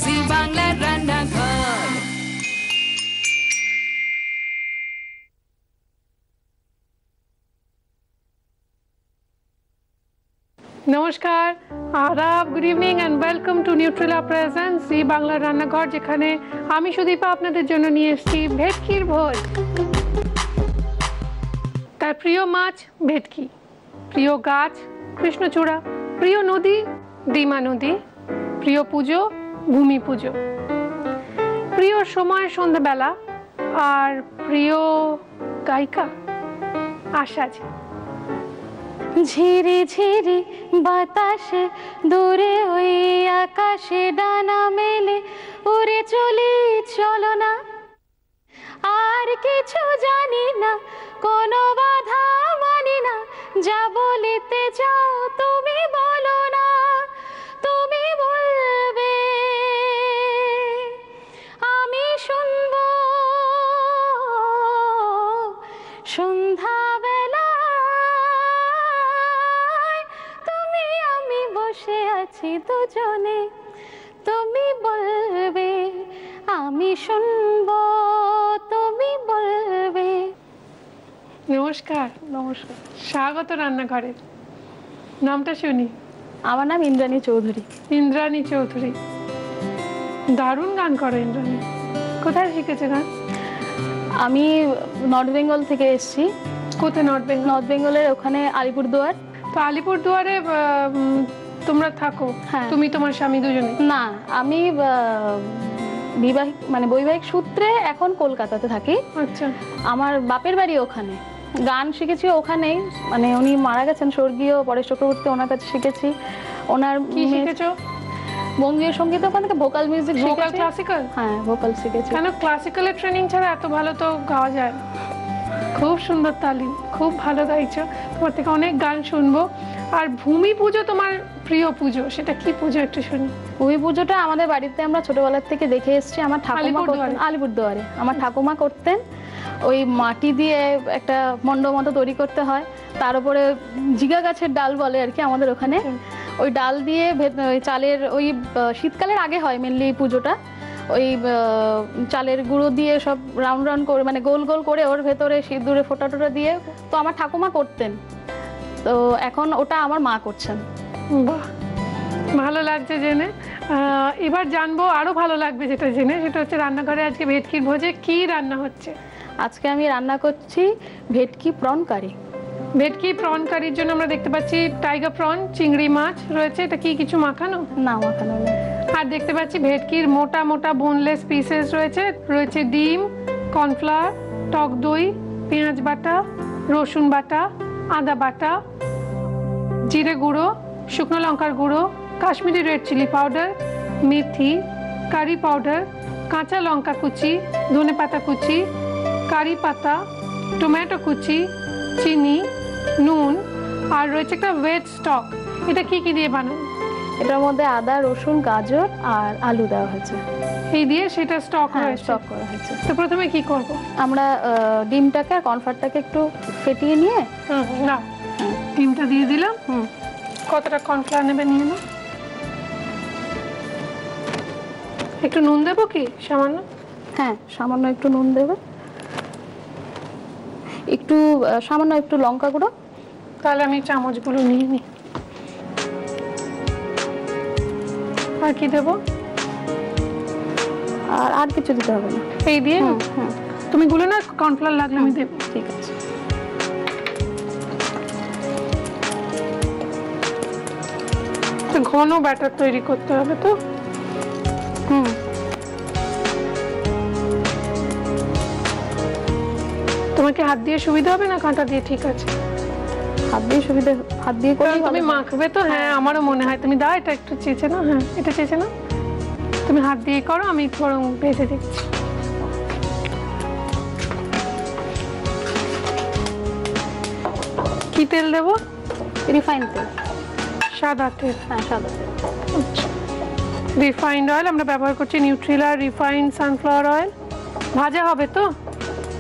জি বাংলার রান্নাঘর। নমস্কার, আদাব, good evening and welcome to Nutrela presents Zee বাংলার রান্নাঘর, যেখানে আমি সুদীপা আপনাদের জন্য নিয়ে এসেছি ভেটকির ভোজ। তার প্রিয় মাছ ভেটকি, প্রিয় গাছ কৃষ্ণচূড়া, প্রিয় নদী ডিমা নদী, প্রিয় পুজো ভূমি পুজো, প্রিয় সময় সন্ধ্যাবেলা, আর প্রিয় গায়িকা আশাজি। ঝিরি ঝিরি বাতাসে দূরে ওই আকাশে ডানা মেলে উড়ে চলি, চলো না আর কিছু জানি না, কোনো বাধা মানি না, যা বলিতে চাও তুমি বলো না, তুমি বলবে আমি শুনবো। সন্ধ্যাবেলা তুমি আমি বসে আছি দুজনে, তুমি বলবে আমি শুনবো, তুমি বলবে। নমস্কার। নমস্কার, স্বাগত রান্নাঘরে। নামটা শুনি। আমার নাম ইন্দ্রাণী চৌধুরী। ইন্দ্রাণী চৌধুরী, দারুণ গান করো ইন্দ্রাণী। কোথায় শিখেছে গান? আমি নর্থ বেঙ্গল থেকে এসেছি। কোথায়? নর্থ বেঙ্গল? নর্থ বেঙ্গলের ওখানে আলিপুরদুয়ার। তো আলিপুরদুয়ারে তোমরা থাকো? হ্যাঁ। তুমি তোমার স্বামী দুজনে? না, আমি বিবাহিক মানে বৈবাহিক সূত্রে এখন কলকাতাতে থাকি। আচ্ছা। আমার বাপের বাড়ি ওখানে, গান শিখেছি ওখানেই, মানে উনি মারা গেছেন স্বর্গীয় পরেশ চক্রবর্তী, ওনার কাছে শিখেছি। ওনার কি শিখেছো? বঙ্গীয় সঙ্গীত, ওখান থেকে ভোকাল মিউজিক শিখেছি। Vocal classical? হ্যাঁ, ভোকাল শিখেছি। কেন ক্লাসিক্যালের ট্রেনিং ছাড়া এত ভালো তো গাওয়া যায়? খুব সুন্দর তালিম, খুব ভালো গাইছো। তোমার থেকে অনেক গান শুনবো। আর ভূমি পুজো তোমার প্রিয় পুজো, সেটা কি পুজো একটু শুনি। ভূমি পুজোটা আমাদের বাড়িতে আমরা ছোটবেলার থেকে দেখে এসেছি। আমার ঠাকুমা করতেন আলিপুরদুয়ারে, আমার ঠাকুমা করতেন। ওই মাটি দিয়ে একটা মণ্ডপ মতো তৈরি করতে হয়, তার উপরে জিগা গাছের ডাল বলে আর কি আমাদের ওখানে, ওই ডাল দিয়ে ওই চালের, ওই শীতকালের আগে হয় মেনলি এই পুজোটা। ওই চালের গুঁড়ো দিয়ে সব রাউন্ড রাউন্ড করে, মানে গোল গোল করে ওর ভেতরে সিঁদুরে ফোঁটা টোটা দিয়ে, তো আমার ঠাকুমা করতেন। তো এখন ওটা আমার মা করছেন। বাহ, ভালো লাগছে জেনে। এবার জানবো, আরো ভালো লাগবে যেটা জেনে, সেটা হচ্ছে রান্নাঘরে আজকে ভেটকির ভোজে কি রান্না হচ্ছে। আজকে আমি রান্না করছি ভেটকি প্রন কারি। ভেটকি প্রন কারির জন্য আমরা দেখতে পাচ্ছি টাইগার প্রন, চিংড়ি মাছ রয়েছে। এটা কি কিছু মাখানো? না, মাখানো নেই। আর দেখতে পাচ্ছি ভেটকির মোটা মোটা বোনলেস পিসেস রয়েছে। রয়েছে ডিম, কর্নফ্লাওয়ার, টক দই, পেঁয়াজ বাটা, রসুন বাটা, আদা বাটা, জিরে গুঁড়ো, শুকনো লঙ্কার গুঁড়ো, কাশ্মীরি রেড চিলি পাউডার, মেথি, কারি পাউডার, কাঁচা লঙ্কা কুচি, ধনেপাতা কুচি, কারি পাতা, টমেটো কুচি, চিনি, নুন, আর রয়েছে একটা ওয়েট স্টক। এটা কি কি দিয়ে বানানো? এটার মধ্যে আদা, রসুন, গাজর আর আলু দেওয়া হয়েছে। এই দিয়ে সেটা স্টক হয়েছে। স্টক করা হয়েছে। তো প্রথমে কি করব? আমরা ডিমটাকে আর কর্নফ্লাওয়ারটাকে একটু ফেটিয়ে নিয়ে, না, ডিমটা দিয়ে দিলাম। কতটা কর্নফ্লাওয়ার নেবে নিয়ে নাও। একটু নুন দেবো কি? সামান্য? হ্যাঁ, সামান্য একটু নুন দেবে, একটু সামান্য একটু লঙ্কা গুঁড়ো। তাহলে আমি চামচগুলো নিয়ে নিই। আর কি দেবো? আর কিছু দিতে হবে না। এই দিয়ে তুমি গুলো না, কর্নফ্লাওয়ার লাগলে আমি দেবো। ঠিক আছে। ঘন ব্যাটার তৈরি করতে হবে তো। তোমাকে হাত দিয়ে সুবিধা হবে না কাঁটা দিয়ে? ঠিক আছে, হাত দিয়ে সুবিধা, হাত দিয়ে করে তুমি মাখবে তো। হ্যাঁ, আমারও মনে হয়। তুমি দাও, এটা একটু চেঁচে নাও। হ্যাঁ, এটা চেঁচে নাও। তুমি হাত দিয়ে করো, আমি বরং ভেজে দিচ্ছি। কি তেল দেবো? রিফাইন্ড তেল। সাদা তেল? হ্যাঁ, সাদা তেল। রিফাইন্ড অয়েল আমরা ব্যবহার করছি, নিউট্রিলা রিফাইন্ড সানফ্লাওয়ার অয়েল। ভাজা হবে তো?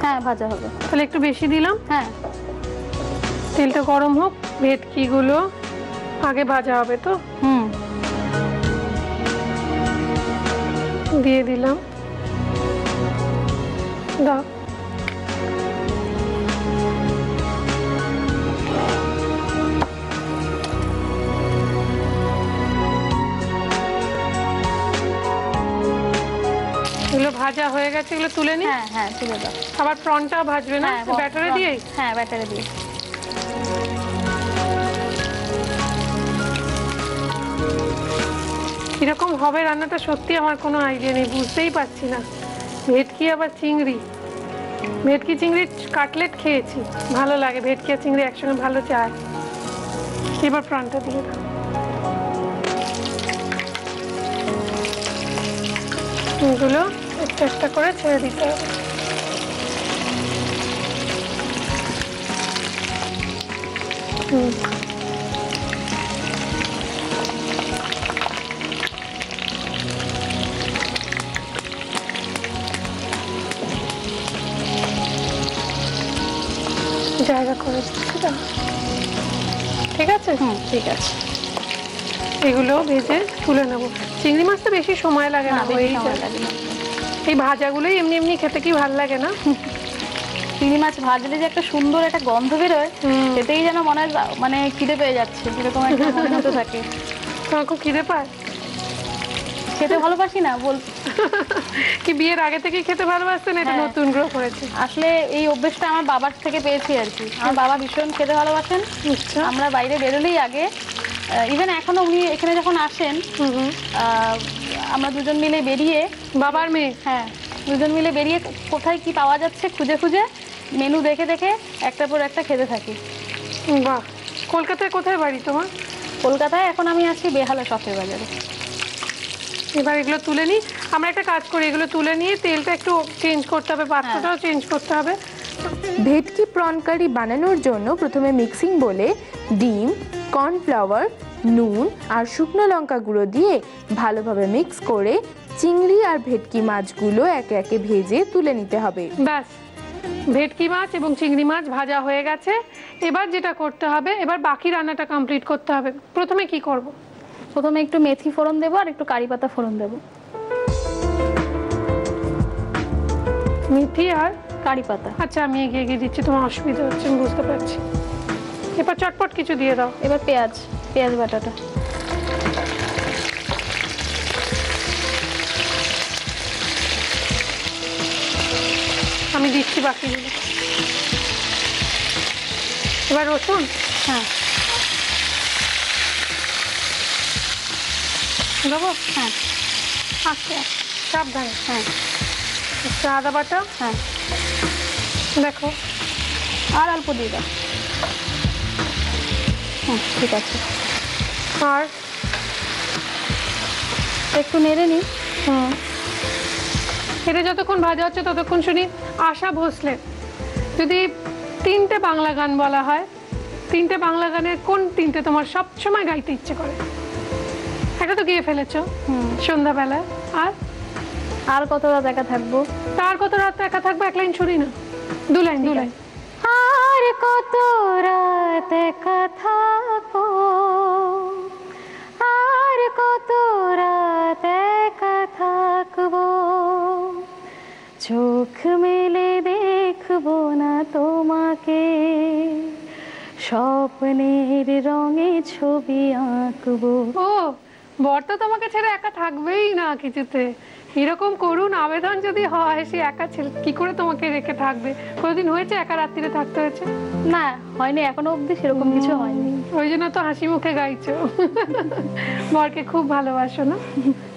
হ্যাঁ, ভাজা হবে। তাহলে একটু বেশি দিলাম। হ্যাঁ, তেলটা গরম হোক। ভেটকিগুলো আগে ভাজা হবে তো? দিয়ে দিলাম, দাও। এগুলো ভাজা হয়ে গেছে, এগুলো তুলে নি। হ্যাঁ হ্যাঁ তুলে দাও। আবার প্রনটাও ভাজবে না ব্যাটারে দিয়ে? হ্যাঁ ব্যাটারে দিয়ে। কিরকম হবে রান্নাটা সত্যি আমার কোনো আইডিয়া নেই, বুঝতেই পারছি না। ভেটকি আবার চিংড়ি, ভেটকি চিংড়ির কাটলেট খেয়েছি, ভালো লাগে। ভেটকি আর চিংড়ি একসঙ্গে ভালো চায়। এবার প্রনটা দিয়ে দাও। এগুলো একটা একটা করে ছেড়ে দিতে হবে। জায়গা করে দিচ্ছি, দাও। ঠিক আছে? ঠিক আছে। এগুলো ভেজে তুলে নেবো। চিংড়ি মাছটা বেশি সময় লাগে না, হয়েই যায়। এই ভাজাগুলোই এমনি এমনি খেতে কি ভালো লাগে না? চিংড়ি মাছ ভাজলে যে একটা সুন্দর একটা গন্ধ বেরোয়, এতেই যেন মনে হয় মানে খিদে পেয়ে যাচ্ছে, এরকম একটা মনে হতে থাকে। তোমার খুব খিদে পায়? খেতে ভালোবাসি না বল। কি বিয়ের আগে থেকেই খেতে ভালোবাসতেন? এটা নতুন গ্রো করেছে? আসলে এই অভ্যেসটা আমার বাবার থেকে পেয়েছি আর কি। আমার বাবা ভীষণ খেতে ভালোবাসেন। আমরা বাইরে বেরোলেই আগে, ইভেন এখনো উনি এখানে যখন আসেন, আমরা দুজন মিলে বেরিয়ে, বাবার মেয়ে, হ্যাঁ দুজন মিলে বেরিয়ে কোথায় কি পাওয়া যাচ্ছে খুঁজে খুঁজে মেনু দেখে দেখে একটার পর একটা খেতে থাকি। বাহ। কলকাতায় কোথায় বাড়ি তোমার? কলকাতায় এখন আমি আছি বেহালা শখের বাজারে। এবার এগুলো তুলে নিই। আমরা একটা কাজ করি, এগুলো তুলে নিয়ে তেলটা একটু চেঞ্জ করতে হবে, পাত্রটাও চেঞ্জ করতে হবে। ভেটকি প্রন কারি বানানোর জন্য প্রথমে মিক্সিং বলে ডিম, কর্নফ্লাওয়ার, নুন আর শুকনো লঙ্কা গুঁড়ো দিয়ে ভালোভাবে মিক্স করে চিংড়ি আর ভেটকি মাছগুলো একে একে ভেজে তুলে নিতে হবে। ব্যাস, ভেটকি মাছ এবং চিংড়ি মাছ ভাজা হয়ে গেছে। এবার যেটা করতে হবে, এবার বাকি রান্নাটা কমপ্লিট করতে হবে। প্রথমে কি করব? প্রথমে একটু মেথি ফোড়ন দেবো আর একটু কারি পাতা ফোড়ন দেবো। মেথি আর কারি পাতা। আচ্ছা, আমি এগিয়ে এগিয়ে দিচ্ছি, তোমার অসুবিধা হচ্ছে, আমি বুঝতে পারছি। এবার চটপট কিছু দিয়ে দাও। এবার পেঁয়াজ, পেঁয়াজ বাটাটা। আমি দিচ্ছি বাকিগুলো। এবার রসুন। হ্যাঁ দেবো? হ্যাঁ আচ্ছা, সাবধানে। হ্যাঁ আচ্ছা, আদা বাটা। হ্যাঁ দেখো, আর অল্প দিয়ে দাও। হ্যাঁ ঠিক আছে। আর একটু নেড়ে নিই। এটা যতক্ষণ ভাজা হচ্ছে ততক্ষণ শুনি আশা ভোসলে যদি 3টে বাংলা গান বলা হয়, 3টে বাংলা গানের কোন 3টে তোমার সবসময় গাইতে ইচ্ছে করে? একটা তো গেয়ে ফেলেছো সন্ধ্যাবেলায়। আর কত রাত একা থাকবো? তার কত রাত একা থাকবো, এক লাইন শুনি না, দু লাইন। আর কত রাত একা থাকবো, আর কত রাত একা থাকবো, চোখ মেলে দেখবো না তোমাকে, স্বপ্নের রঙে ছবি আঁকবো। ও, বর তো তোমাকে ছেড়ে একা থাকবেই না কিছুতে। এরকম করুন আবেদন যদি হয়, সে একা ছেলে কি করে তোমাকে রেখে থাকবে? কোনোদিন হয়েছে একা রাত্রিরে থাকতে হয়েছে? না, হয়নি, এখনো অবধি সেরকম কিছু হয়নি। ওই জন্য তো হাসি মুখে গাইছো। বরকে খুব ভালোবাসো না?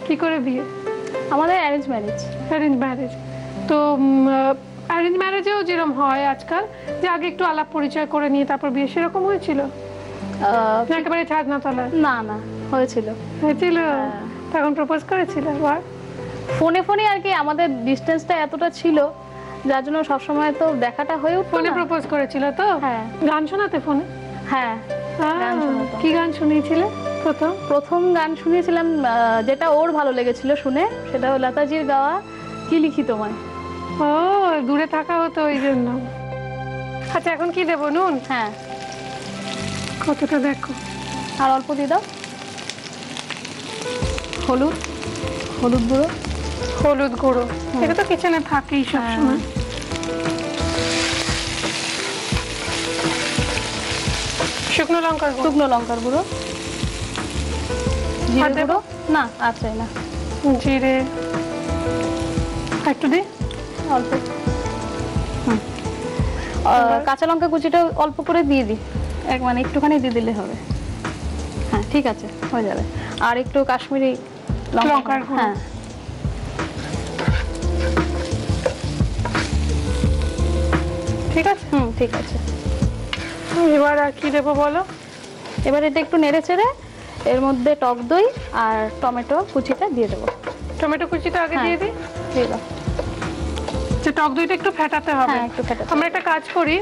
কি করে বিয়ে? আমাদের অ্যারেঞ্জ ম্যারেজ। Arrange marriage. তো অ্যারেঞ্জ ম্যারেজেও যেরকম হয় আজকাল, যে আগে একটু আলাপ পরিচয় করে নিয়ে তারপর বিয়ে, সেরকম হয়েছিল? একেবারে ছাদনা তলায়? না না, হয়েছিল। হয়েছিল? তখন প্রপোজ করেছিল? ফোনে ফোনে আর কি, আমাদের ডিসটেন্সটা এতটা ছিল যার জন্য সবসময় তো দেখাটা হয়ে উঠতো না। ফোনে প্রপোজ করেছিল তো? হ্যাঁ। গান শোনাতে ফোনে? হ্যাঁ, গান শোনাতো। কি গান শুনিয়েছিলে প্রথম? প্রথম গান শুনিয়েছিলাম যেটা ওর ভালো লেগেছিল শুনে, সেটা হলো লতাজির গাওয়া কি লিখি তোমায়। ও, দূরে থাকা হতো ওই জন্য। আচ্ছা, এখন কি দেবো? নুন? হ্যাঁ। কতটা দেখো, আর অল্প দিয়ে দাও। হলুদ, হলুদ গুঁড়ো। হলুদ গুঁড়ো, এটা তো কিচেনে থাকেই সবসময়। শুকনো লঙ্কার গুঁড়ো, শুকনো লঙ্কার গুঁড়ো, জিরে গুঁড়ো না আছে না, জিরে একটু দিই অল্প, কাঁচা লঙ্কা কুচিটা অল্প করে দিয়ে দিই, মানে একটুখানি দিয়ে দিলে হবে। হ্যাঁ ঠিক আছে, হয়ে যাবে। আর একটু কাশ্মীরি লঙ্কার গুঁড়ো, হ্যাঁ ঠিক আছে। ঠিক আছে। এবার আর কি দেবো বলো? এবার এটা একটু নেড়ে চেড়ে এর মধ্যে টক দই আর টমেটো কুচিটা দিয়ে দেবো। টমেটো কুচিটা আগে দিয়ে দিই, দিয়ে দাও। যে টক দইটা একটু ফেটাতে হবে। হ্যাঁ একটু ফেটাতে। আমরা একটা কাজ করি,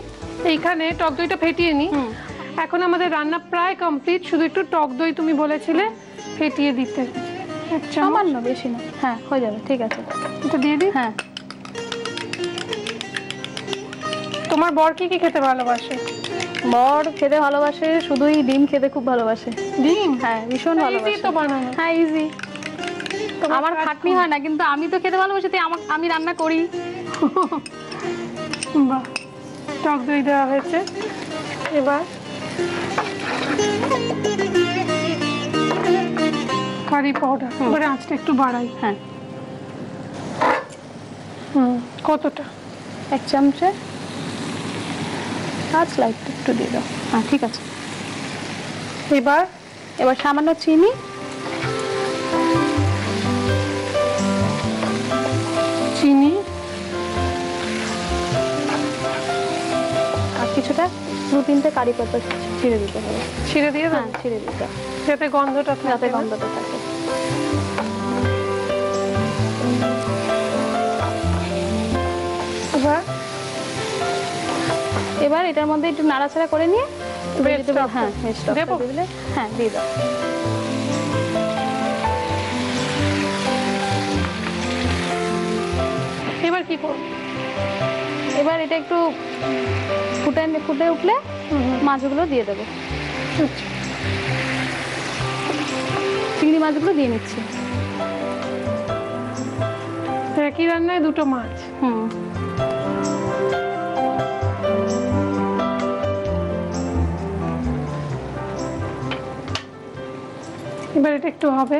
এইখানে টক দইটা ফেটিয়ে নিই। এখন আমাদের রান্না প্রায় কমপ্লিট, শুধু একটু টক দই তুমি বলেছিলে ফেটিয়ে দিতে, সামান্য, বেশি না। হ্যাঁ হয়ে যাবে, ঠিক আছে। এটা দিয়ে দিই। হ্যাঁ। তোমার বর কি কি খেতে ভালোবাসে? বর খেতে ভালোবাসে শুধুই ডিম খেতে খুব ভালোবাসে। ডিম? হ্যাঁ ভীষণ ভালোবাসে। ইজি তো বানানো। হ্যাঁ ইজি। আমার খাটনি হয় না, কিন্তু আমি তো খেতে ভালোবাসি, তাই আমি রান্না করি। বাহ, টক দই দেওয়া হয়েছে। এবার কারি পাউডার, এবারে আঁচটা একটু বাড়াই। হ্যাঁ কতটা? 1 চামচে, আর স্লাইড একটু দিয়ে দাও। হ্যাঁ ঠিক আছে। এবার সামান্য চিনি, আর কিছুটা 2-3টে কারি পাতা ছিঁড়ে দিতে হবে। ছিঁড়ে দিয়ে দাও? হ্যাঁ ছিঁড়ে দিতে, যাতে গন্ধটা থাকে। এবার এটার মধ্যে একটু নাড়াচাড়া করে নিয়ে হ্যাঁ দিলে, হ্যাঁ দিয়ে দাও। এবার কি করব? এবার এটা একটু ফুটে উঠলে মাছগুলো দিয়ে দেবো। চিংড়ি মাছগুলো দিয়ে নিচ্ছি। একই রান্নায় দুটো মাছ। এবার এটা একটু হবে।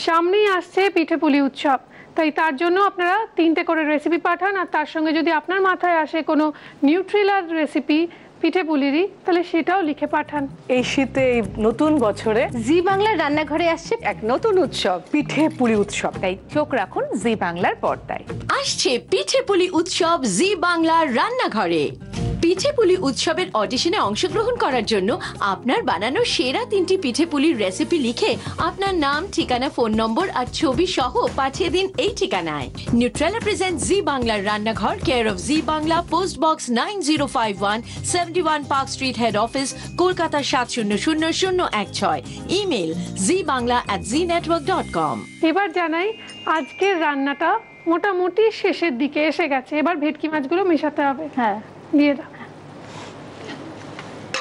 সামনেই আসছে পিঠেপুলি উৎসব, তাই তার জন্য আপনারা 3টে করে রেসিপি পাঠান, আর তার সঙ্গে যদি আপনার মাথায় আসে কোনো নিউট্রিলার রেসিপি পিঠেপুলিরই, তাহলে সেটাও লিখে পাঠান। এই শীতে, এই নতুন বছরে জি বাংলার রান্নাঘরে আসছে এক নতুন উৎসব, পিঠেপুলি উৎসব। তাই চোখ রাখুন জি বাংলার পর্দায়। আসছে পিঠেপুলি উৎসব জি বাংলার রান্নাঘরে। পিঠেপুলি উৎসবের অডিশনে অংশগ্রহণ করার জন্য আপনার বানানো সেরা 3টি পিঠেপুলির রেসিপি লিখে আপনার নাম, ঠিকানা, ফোন নম্বর আর ছবি সহ পাঠিয়ে দিন এই ঠিকানায়। নিউট্রেলা প্রেজেন্ট জি বাংলার রান্নাঘর, care of G Bangla, post box 9051, 71 park street, head office, Kolkata 700016। Email zbangla@znetwork.com। এবার জানাই আজকের রান্নাটা মোটামুটি শেষের দিকে এসে গেছে। এবার ভেটকি মাছগুলো মেশাতে হবে। হ্যাঁ দিয়ে দাও।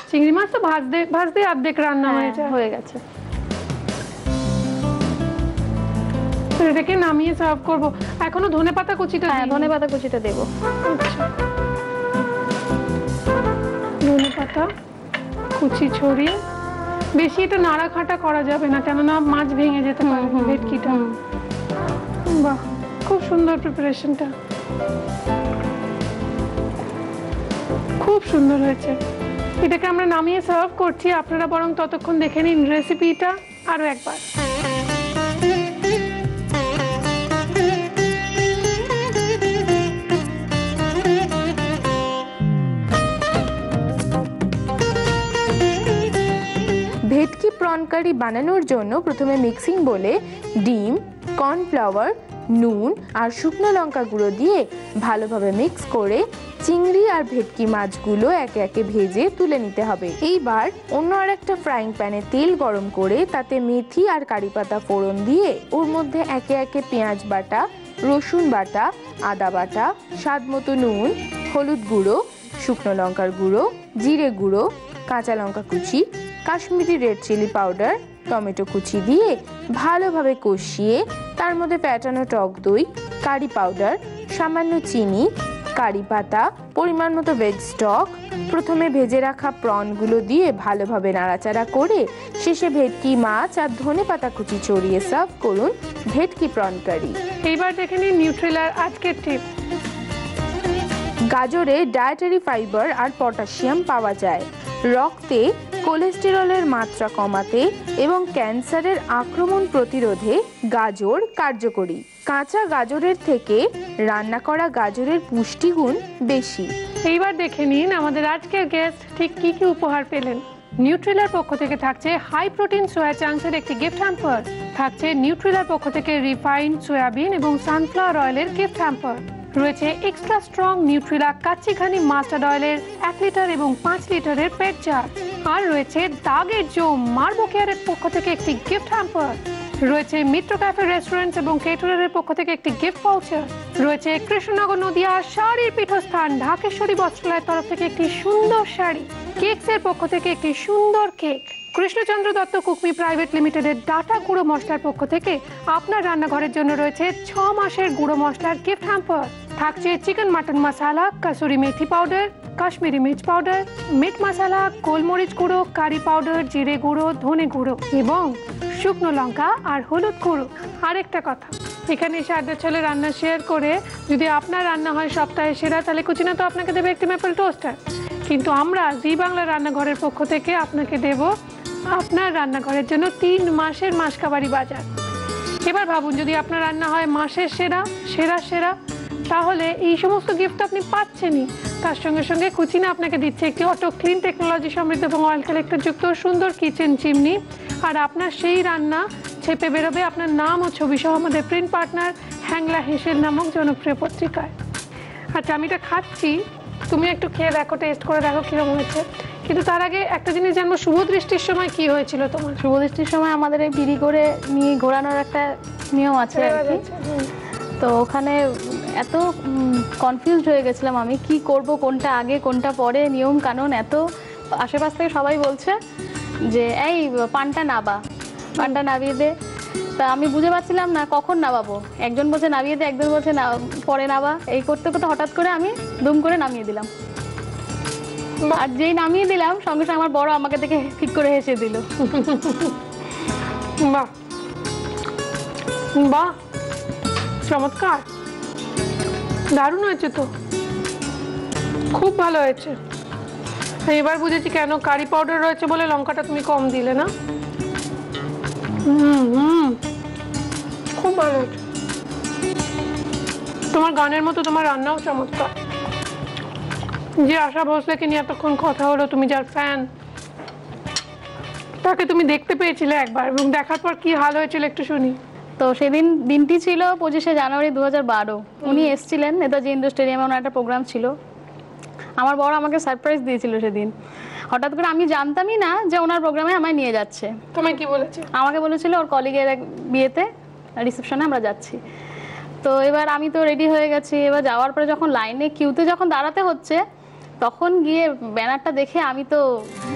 চিংড়ি মাছ তো ভাজতে অর্ধেক রান্না হয়ে গেছে। তো এটাকে নামিয়ে সার্ভ করব। এখনো ধনেপাতা কুচিটা, হ্যাঁ ধনেপাতা কুচিটা দেবো। ধনেপাতা কুচি ছড়িয়ে, বেশি এটা নাড়া খাটা করা যাবে না, কেননা মাছ ভেঙে যেতে পারে ভেটকিটা। বাহ, খুব সুন্দর প্রিপারেশনটা, খুব সুন্দর হয়েছে। এটাকে আমরা নামিয়ে সার্ভ করছি, আপনারা বরং ততক্ষণ দেখে নিন রেসিপিটা আরো একবার। ভেটকি প্রন কারি বানানোর জন্য প্রথমে মিক্সিং বলে ডিম, কর্নফ্লাওয়ার, নুন আর শুকনো লঙ্কা গুঁড়ো দিয়ে ভালোভাবে মিক্স করে চিংড়ি আর ভেটকি মাছগুলো একে একে ভেজে তুলে নিতে হবে। এইবার অন্য আরেকটা ফ্রাইং প্যানে তেল গরম করে তাতে মেথি আর কারি পাতা ফোড়ন দিয়ে ওর মধ্যে একে একে পেঁয়াজ বাটা, রসুন বাটা, আদা বাটা, স্বাদ মতো নুন, হলুদ গুঁড়ো, শুকনো লঙ্কার গুঁড়ো, জিরে গুঁড়ো, কাঁচা লঙ্কা কুচি, Kashmiri red chilli powder, tomato কুচি দিয়ে ভালোভাবে কষিয়ে তার মধ্যে ফ্যাটানো টক দই, কারি পাউডার, সামান্য চিনি, কারি পাতা, পরিমাণ মতো ভেজ স্টক, প্রথমে ভেজে রাখা প্রনগুলো দিয়ে ভালোভাবে নাড়াচাড়া করে শেষে ভেটকি মাছ আর ধনেপাতা কুচি ছড়িয়ে সার্ভ করুন ভেটকি প্রন কারি। এইবার দেখে নিন নিউট্রিলার আজকের টিপ। গাজরে ডায়েটারি ফাইবার আর পটাশিয়াম পাওয়া যায়। রক্তে কোলেস্টেরলের মাত্রা কমাতে এবং ক্যান্সারের আক্রমণ প্রতিরোধে গাজর কার্যকরী। কাঁচা গাজরের থেকে রান্না করা গাজরের পুষ্টিগুণ বেশি। এইবার দেখে নিন আমাদের আজকের গেস্ট ঠিক কি কি উপহার পেলেন। নিউট্রিলার পক্ষ থেকে থাকছে হাই প্রোটিন সোয়া চাংসের একটি গিফট হ্যাম্পার, থাকছে নিউট্রিলার পক্ষ থেকে রিফাইন্ড সয়াবিন এবং সানফ্লাওয়ার অয়েলের গিফট হ্যাম্পার, রয়েছে extra strong Nutrela kachi ghani mustard অয়েলের 1 লিটার এবং 5 লিটারের পেট জার, আর রয়েছে দাগের জোম মার্বো কেয়ারের পক্ষ থেকে একটি গিফট হ্যাম্পার, রয়েছে মিত্র ক্যাফে রেস্টুরেন্ট এবং কেটারারের পক্ষ থেকে একটি গিফট ভাউচার, রয়েছে কৃষ্ণনগর নদিয়া শাড়ির পীঠস্থান ঢাকেশ্বরী বস্ত্রালয়ের তরফ থেকে একটি সুন্দর শাড়ি, কেকসের পক্ষ থেকে একটি সুন্দর কেক, কৃষ্ণচন্দ্র দত্ত কুকমি প্রাইভেট লিমিটেডের ডাটা গুঁড়ো মশলার পক্ষ থেকে আপনার রান্নাঘরের জন্য রয়েছে 6 মাসের গুঁড়ো মশলার গিফট হ্যাম্পার, থাকছে চিকেন মাটন মশলা, কাসুরি মেথি পাউডার, কাশ্মীরি মির্চ পাউডার, মিট মশলা, গোলমরিচ গুঁড়ো, কারি পাউডার, জিরে গুঁড়ো, ধনে গুঁড়ো এবং শুকনো লঙ্কা আর হলুদ গুঁড়ো। আরেকটা কথা, এখানে এসে আড্ডা ছলে রান্না শেয়ার করে যদি আপনার রান্না হয় সপ্তাহে সেরা, তাহলে কুচিনা তো আপনাকে দেবে একটি ম্যাপেল টোস্টার, কিন্তু আমরা জি বাংলা রান্নাঘরের পক্ষ থেকে আপনাকে দেব আপনার রান্নাঘরের জন্য 3 মাসের মাসকাবারি বাজার। এবার ভাবুন, যদি আপনার রান্না হয় মাসের সেরা সেরা সেরা, তাহলে এই সমস্ত গিফট আপনি পাচ্ছেনই, তার সঙ্গে সঙ্গে কুচিনা আপনাকে দিচ্ছে একটি অটো ক্লিন টেকনোলজি সমৃদ্ধ এবং অয়েল কালেক্টর যুক্ত সুন্দর কিচেন চিমনি, আর আপনার সেই রান্না ছেপে বেরোবে আপনার নাম ও ছবি সহ আমাদের প্রিন্ট পার্টনার হ্যাংলা হেসেল নামক জনপ্রিয় পত্রিকায়। আচ্ছা, আমি এটা খাচ্ছি, তুমি একটু খেয়ে দেখো, টেস্ট করে দেখো কিরকম হয়েছে। কিন্তু তার আগে একটা জিনিস জানবো, শুভ দৃষ্টির সময় কি হয়েছিল তোমার? শুভ দৃষ্টির সময় আমাদের এই বিড়ি করে নিয়ে ঘোরানোর একটা নিয়ম আছে আর কি। তো ওখানে এত কনফিউজড হয়ে গেছিলাম আমি, কি করব, কোনটা আগে কোনটা পরে, নিয়ম কানুন এত, আশেপাশ থেকে সবাই বলছে যে এই পানটা নাবিয়ে দে। তা আমি বুঝে পাচ্ছিলাম না কখন নামাবো, একজন বলছে নামিয়ে দে, একজন বলছে না পরে নাবা, এই করতে করতে হঠাৎ করে আমি দুম করে নামিয়ে দিলাম। আর যেই নামিয়ে দিলাম সঙ্গে সঙ্গে আমার বড় আমাকে দেখে ঠিক করে হেসে দিল। বাহ বাহ, চমৎকার, দারুণ হয়েছে তো, খুব ভালো হয়েছে। এবার বুঝেছি কেন কারি পাউডার রয়েছে বলে লঙ্কাটা তুমি কম দিলে না। খুব ভালো হয়েছে। তোমার গানের মতো তোমার রান্নাও চমৎকার। যে আশা ভোসলেকে নিয়ে এতক্ষণ কথা হলো, তুমি যার ফ্যান, তাকে তুমি দেখতে পেয়েছিলে একবার, এবং দেখার পর কি হাল হয়েছিল একটু শুনি। তো সেদিন দিনটি ছিল 25শে জানুয়ারি 2012। উনি এসেছিলেন নেতাজি ইন্ডোর স্টেডিয়ামে, ওনার একটা প্রোগ্রাম ছিল। আমার বড় আমাকে সারপ্রাইজ দিয়েছিল সেদিন, হঠাৎ করে, আমি জানতামই না যে ওনার প্রোগ্রামে আমায় নিয়ে যাচ্ছে। তোমায় কি বলেছে? আমাকে বলেছিল ওর কলিগের এক বিয়েতে রিসেপশনে আমরা যাচ্ছি। তো এবার আমি তো রেডি হয়ে গেছি, এবার যাওয়ার পরে যখন লাইনে কিউতে যখন দাঁড়াতে হচ্ছে, তখন গিয়ে ব্যানারটা দেখে আমি তো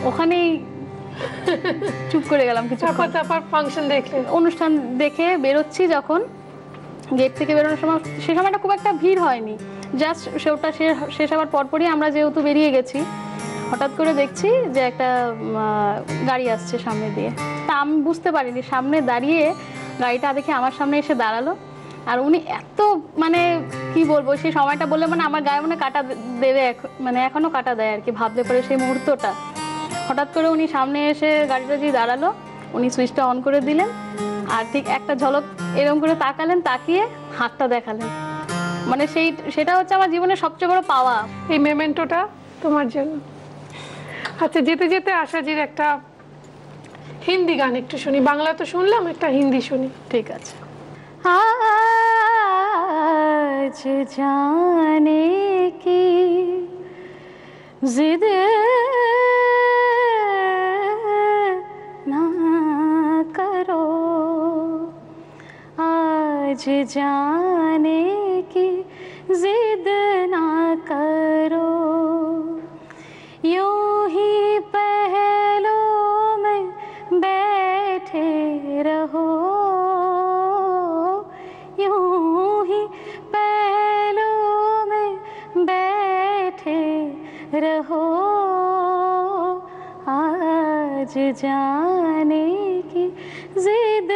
ওখানেই চুপ করে গেলাম কিছু। ফাংশন দেখে, অনুষ্ঠান দেখে বেরোচ্ছি, যখন গেট থেকে বেরোনোর সময়, সে সময়টা খুব একটা ভিড় হয়নি, জাস্ট ওটা শেষ হওয়ার পরপরই আমরা যেহেতু বেরিয়ে গেছি, হঠাৎ করে দেখছি যে একটা গাড়ি আসছে সামনে দিয়ে। তা আমি বুঝতে পারিনি, সামনে দাঁড়িয়ে গাড়িটা দেখে আমার সামনে এসে দাঁড়ালো। আর উনি এত, মানে কি বলবো, সেই সময়টা বললে মানে আমার গায়ে মনে কাটা দেবে, মানে এখনো কাটা দেয় আর কি, ভাবতে পারে সেই মুহূর্তটা। হঠাৎ করে উনি সামনে এসে গাড়িটা যে দাঁড়ালো, উনি সুইচটা অন করে দিলেন, আর ঠিক একটা ঝলক এরকম করে তাকালেন, তাকিয়ে হাতটা দেখালেন। মানে সেটা হচ্ছে আমার জীবনের সবচেয়ে বড় পাওয়া, এই মেমেন্টোটা তোমার জন্য। আচ্ছা, যেতে যেতে আশাজির একটা হিন্দি গান একটু শুনি, বাংলা তো শুনলাম, একটা হিন্দি শুনি। ঠিক আছে। আজ জানে কি জিদ না করো, আজ জানে কি জিদ না করো, यूं ही पहलों में बैठे रहो, यूं ही पहलों में बैठे रहो, आज जाने की जिद